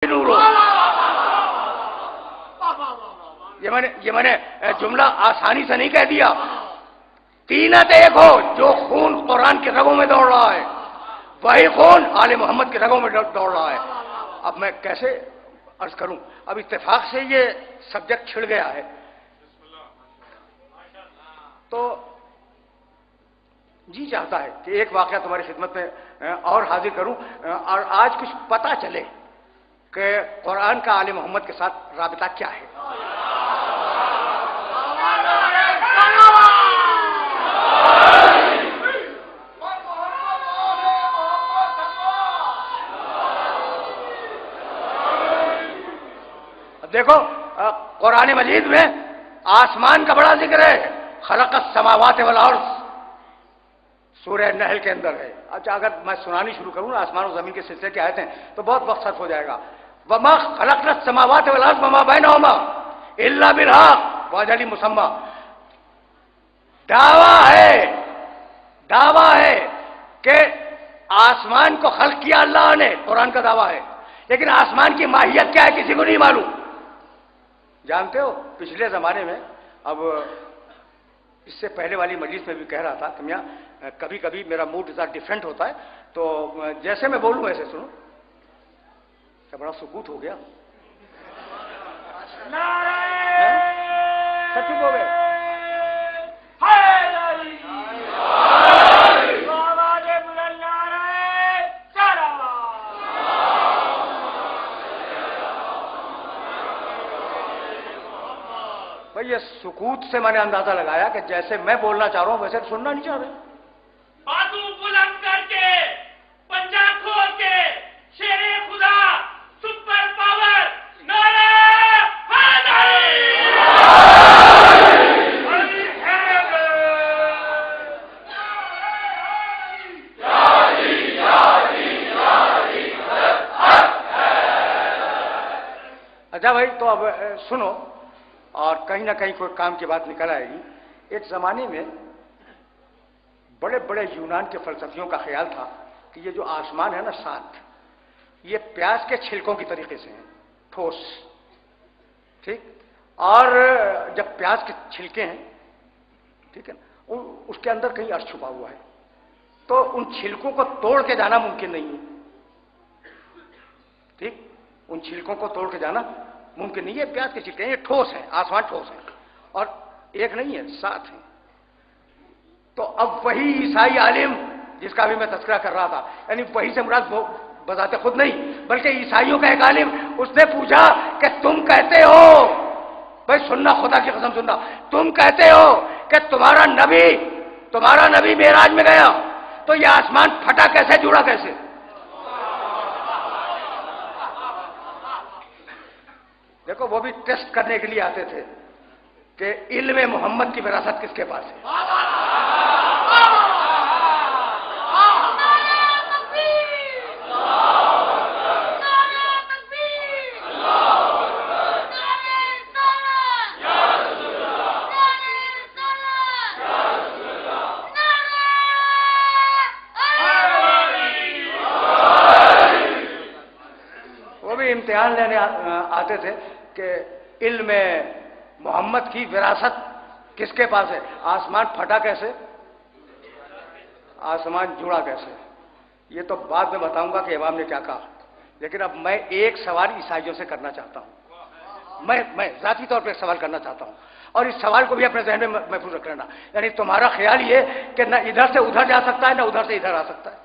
نور ہو. یہ میں نے جملہ آسانی سے نہیں کہہ دیا. تینت ایک ہو، جو خون قرآن کی رگوں میں دوڑ رہا ہے وہی خون آل محمد کی رگوں میں دوڑ رہا ہے. اب میں کیسے عرض کروں، اب اتفاق سے یہ سبجیکٹ چھڑ گیا ہے تو جی چاہتا ہے کہ ایک واقعہ تمہاری خدمت میں اور حاضر کروں اور آج کچھ پتہ چلے کہ قرآن کا آل محمد کے ساتھ رابطہ کیا ہے. دیکھو قرآن مجید میں آسمان کا بڑا ذکر ہے. خلق السماوات والارض سورہ نحل کے اندر ہے. اچھا اگر میں سنانی شروع کروں نا آسمان و زمین کے سلسلے کی آیتیں تو بہت وقت صرف ہو جائے گا. وما خلقنا السماوات والارض وما بینہما الا بالحق واجل مسمى. دعویٰ ہے کہ آسمان کو خلق کیا اللہ نے، قرآن کا دعویٰ ہے، لیکن آسمان کی ماہیت کیا ہے کسی کو نہیں معلوم. جانتے ہو پچھلے زمانے میں، اب اس سے پہلے والی مجلس میں بھی کہہ رہا تھا کہ میاں کبھی کبھی میرا موڈ ذرا ڈفرینٹ ہوتا ہے تو جیسے میں بولوں ویسے سنو. کیا بڑا سکوت ہو گیا، سچی ہو گئے. بھائی یہ سکوت سے میں نے اندازہ لگایا کہ جیسے میں بولنا چاہ رہا ہوں ویسے سننا نہیں چاہ رہے. بازو بلند کر کے پنجہ کھول کے شیر خدا سپر پاور نعرہ اچھا بھائی تو اب سنو اور کہیں نہ کہیں کوئی کام کی بات نکل آئے گی. ایک زمانے میں بڑے بڑے یونان کے فلسفیوں کا خیال تھا کہ یہ جو آسمان ہے نا سات، یہ پیاز کے چھلکوں کی طریقے سے ہیں، ٹھوس، ٹھیک. اور جب پیاز کے چھلکے ہیں، ٹھیک ہے نا، اس کے اندر کہیں عرش چھپا ہوا ہے تو ان چھلکوں کو توڑ کے جانا ممکن نہیں ہے. ٹھیک، ان چھلکوں کو توڑ کے جانا ممکن نہیں ہے. پیاز کے چھلکے ہیں، یہ ٹھوس ہیں، آسمان ٹھوس ہے اور ایک نہیں ہے، سات ہیں. تو اب وہی عیسائی عالم جس کا بھی میں تذکرہ کر رہا تھا، یعنی وہی سے مراد بذات خود نہیں بلکہ عیسائیوں کا ایک عالم، اس نے پوچھا کہ تم کہتے ہو، بھائی سننا خدا کی قسم سننا، تم کہتے ہو کہ تمہارا نبی معراج میں گیا تو یہ آسمان پھٹا کیسے، جڑا کیسے؟ دیکھو وہ بھی ٹیسٹ کرنے کے لیے آتے تھے کہ علم محمد کی وراثت کس کے پاس ہے. وہ بھی امتحان لینے آتے تھے کہ علم محمد کی وراثت کس کے پاس ہے. آسمان پھٹا کیسے، آسمان جڑا کیسے، یہ تو بعد میں بتاؤں گا کہ امام نے کیا کہا. لیکن اب میں ایک سوال عیسائیوں سے کرنا چاہتا ہوں، میں ذاتی طور پہ ایک سوال کرنا چاہتا ہوں اور اس سوال کو بھی اپنے ذہن میں محفوظ رکھ لینا. یعنی تمہارا خیال یہ کہ نہ ادھر سے ادھر جا سکتا ہے نہ ادھر سے ادھر آ سکتا ہے،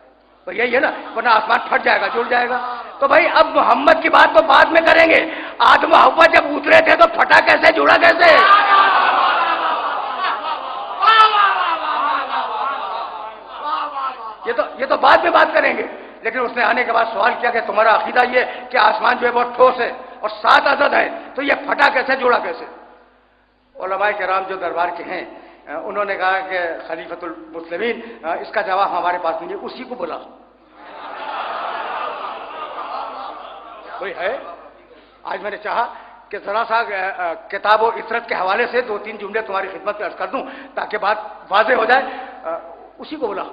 تو یہی ہے نا، ورنہ آسمان پھٹ جائے گا، جڑ جائے گا. تو بھائی اب محمد کی بات تو بعد میں کریں گے. آدم و حوا جب اترے تھے تو پھٹا کیسے، جڑا کیسے؟ یہ تو بعد میں بات کریں گے. لیکن اس نے آنے کے بعد سوال کیا کہ تمہارا عقیدہ یہ کہ آسمان جو ہے بہت ٹھوس ہے اور 7 عدد ہے، تو یہ پھٹا کیسے، جڑا کیسے؟ علماء کرام جو دربار کے ہیں انہوں نے کہا کہ خلیفۃ المسلمین اس کا جواب ہمارے پاس نہیں ہے، اسی کو بلا. کوئی ہے؟ آج میں نے چاہا کہ ذرا سا کتاب و عطرت کے حوالے سے 2-3 جملے تمہاری خدمت میں عرض کر دوں تاکہ بات واضح ہو جائے. اسی کو بلا،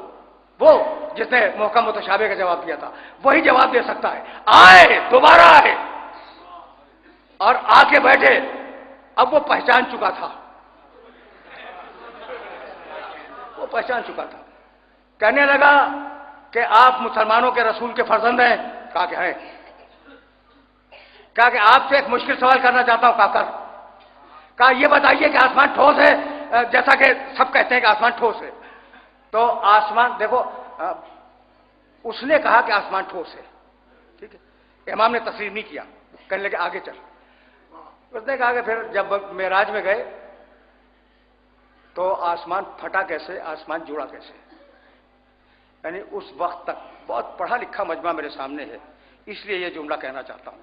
وہ جس نے محکم متشابہ کا جواب دیا تھا وہی جواب دے سکتا ہے. آئے، دوبارہ آئے اور آ کے بیٹھے. اب وہ پہچان چکا تھا، وہ پہچان چکا تھا. کہنے لگا کہ آپ مسلمانوں کے رسول کے فرزند ہیں. کہا کہ ہیں. کہا کہ آپ سے ایک مشکل سوال کرنا چاہتا ہوں. کہا یہ بتائیے کہ آسمان ٹھوس ہے؟ جیسا کہ سب کہتے ہیں کہ آسمان ٹھوس ہے. تو آسمان دیکھو، اس نے کہا کہ آسمان ٹھوس ہے، ٹھیک ہے. امام نے تسلیم نہیں کیا، کہنے لگے آگے چل. اس نے کہا کہ پھر جب معراج میں گئے تو آسمان پھٹا کیسے، آسمان جڑا کیسے. یعنی اس وقت تک بہت پڑھا لکھا مجمع میرے سامنے ہے، اس لیے یہ جملہ کہنا چاہتا ہوں.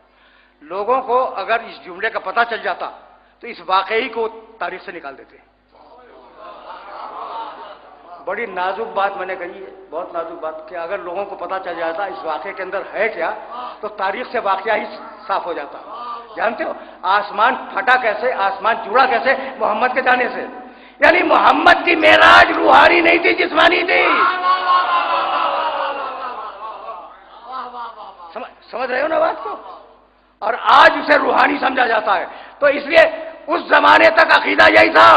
لوگوں کو اگر اس جملے کا پتہ چل جاتا تو اس واقعی کو تاریخ سے نکال دیتے. بڑی نازک بات میں نے کہی ہے، بہت نازک بات، کہ اگر لوگوں کو پتہ چل جاتا اس واقعے کے اندر ہے کیا تو تاریخ سے واقعہ ہی صاف ہو جاتا. جانتے ہو آسمان پھٹا کیسے، آسمان جڑا کیسے؟ محمد کے جانے سے. یعنی محمد کی معراج روحانی نہیں تھی، جسمانی تھی. سمجھ رہے ہو نا بات کو؟ اور آج اسے روحانی سمجھا جاتا ہے. تو اس لیے اس زمانے تک عقیدہ یہی تھا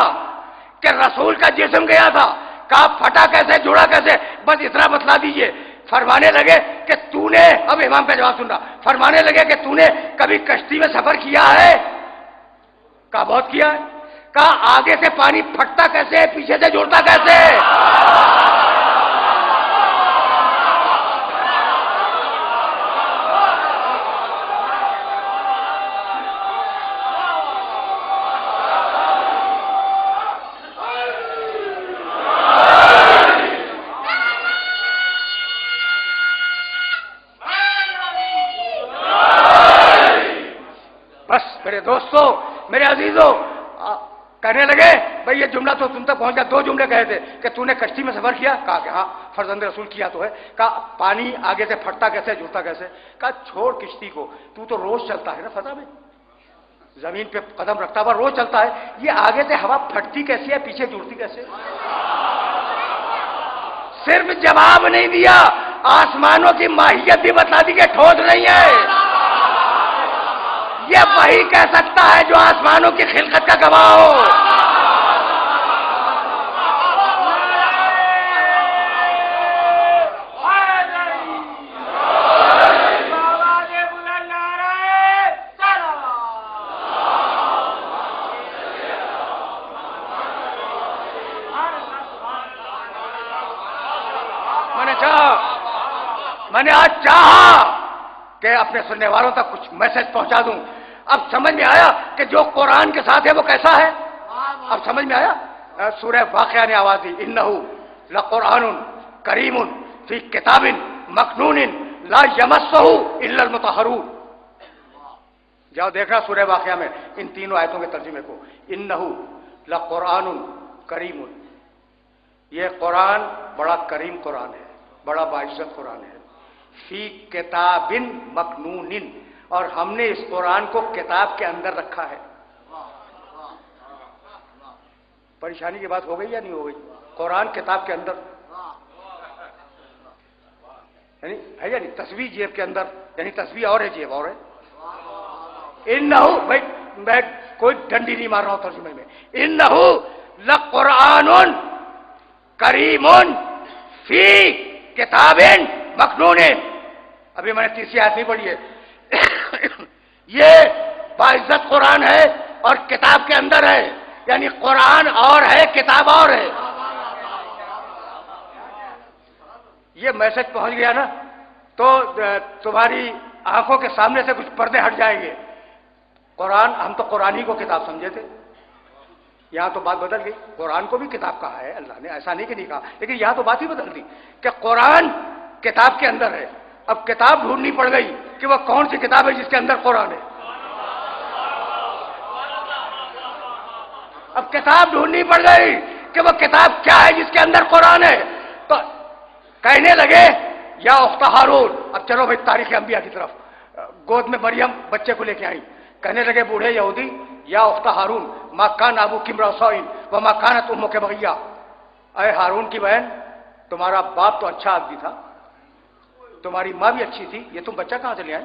کہ رسول کا جسم گیا تھا. کہا پھٹا کیسے، جڑا کیسے؟ بس اتنا بتلا دیجئے. فرمانے لگے کہ تو نے، اب امام کا جواب سن رہا، فرمانے لگے کہ تو نے کبھی کشتی میں سفر کیا ہے؟ کہا بہت کیا ہے. کہا آگے سے پانی پھٹتا کیسے، پیچھے سے جڑتا کیسے؟ میرے دوستو، میرے عزیزو، کہنے لگے بھئی یہ جملہ تو تم تک پہنچ گیا. 2 جملے کہے تھے کہ تو نے کشتی میں سفر کیا. کہا کہ ہاں فرزند رسول کیا تو ہے. کہا پانی آگے سے پھٹتا کیسے، جڑتا کیسے؟ کہا چھوڑ کشتی کو، تو روز چلتا ہے نا فضا میں، زمین پہ قدم رکھتا ہوا روز چلتا ہے. یہ آگے سے ہوا پھٹتی کیسی ہے، پیچھے جڑتی کیسے؟ صرف جواب نہیں دیا، آسمانوں کی ماہیت بھی بتا دی کہ ٹھوس نہیں ہے. یہ وہی کہہ سکتا ہے جو آسمانوں کی خلقت کا گواہ ہو. میں نے آج چاہا کہ اپنے سننے والوں تک کچھ میسج پہنچا دوں. اب سمجھ میں آیا کہ جو قرآن کے ساتھ ہے وہ کیسا ہے. اب سمجھ میں آیا. سورہ واقعہ نے آواز دی، انہو لقرآن کریم فی کتاب مکنون لا یمسہ الا المطہرون. جاؤ دیکھنا سورہ واقعہ میں ان 3 آیتوں کے ترجمے کو. انہو لقرآن کریم، یہ قرآن بڑا کریم قرآن ہے، بڑا باعزت قرآن ہے. فی کتاب مکنون، اور ہم نے اس قرآن کو کتاب کے اندر رکھا ہے. پریشانی کی بات ہو گئی یا نہیں ہو گئی؟ قرآن کتاب کے اندر، یعنی ہے یا نہیں؟ تسبیح جیب کے اندر، یعنی تسبیح اور ہے جیب اور ہے. انہو، بھائی میں کوئی ڈنڈی نہیں مار رہا ہوں ترجمے میں. انہو لقرآن کریم فی کتاب مکنون. ابھی میں نے 3 آیت نہیں پڑھی ہے. یہ باعزت قرآن ہے اور کتاب کے اندر ہے، یعنی قرآن اور ہے، کتاب اور ہے. یہ میسج پہنچ گیا نا تو تمہاری آنکھوں کے سامنے سے کچھ پردے ہٹ جائیں گے. قرآن، ہم تو قرآن ہی کو کتاب سمجھے تھے، یہاں تو بات بدل گئی. قرآن کو بھی کتاب کہا ہے اللہ نے، ایسا نہیں کہ نہیں کہا، لیکن یہاں تو بات ہی بدل دی کہ قرآن کتاب کے اندر ہے. اب کتاب ڈھونڈنی پڑ گئی کہ وہ کون سی کتاب ہے جس کے اندر قرآن ہے. اب کتاب ڈھونڈنی پڑ گئی کہ وہ کتاب کیا ہے جس کے اندر قرآن ہے. تو کہنے لگے یا اخت ہارون. اب چلو بھائی تاریخ انبیاء کی طرف. گود میں مریم بچے کو لے کے آئی. کہنے لگے بوڑھے یہودی، یا اخت ہارون ما کان ابوکی امرأ سوء وما کانت امک بغیہ. اے ہارون کی بہن، تمہارا باپ تو اچھا آدمی تھا، تمہاری ماں بھی اچھی تھی، یہ تم بچہ کہاں سے لے آئے؟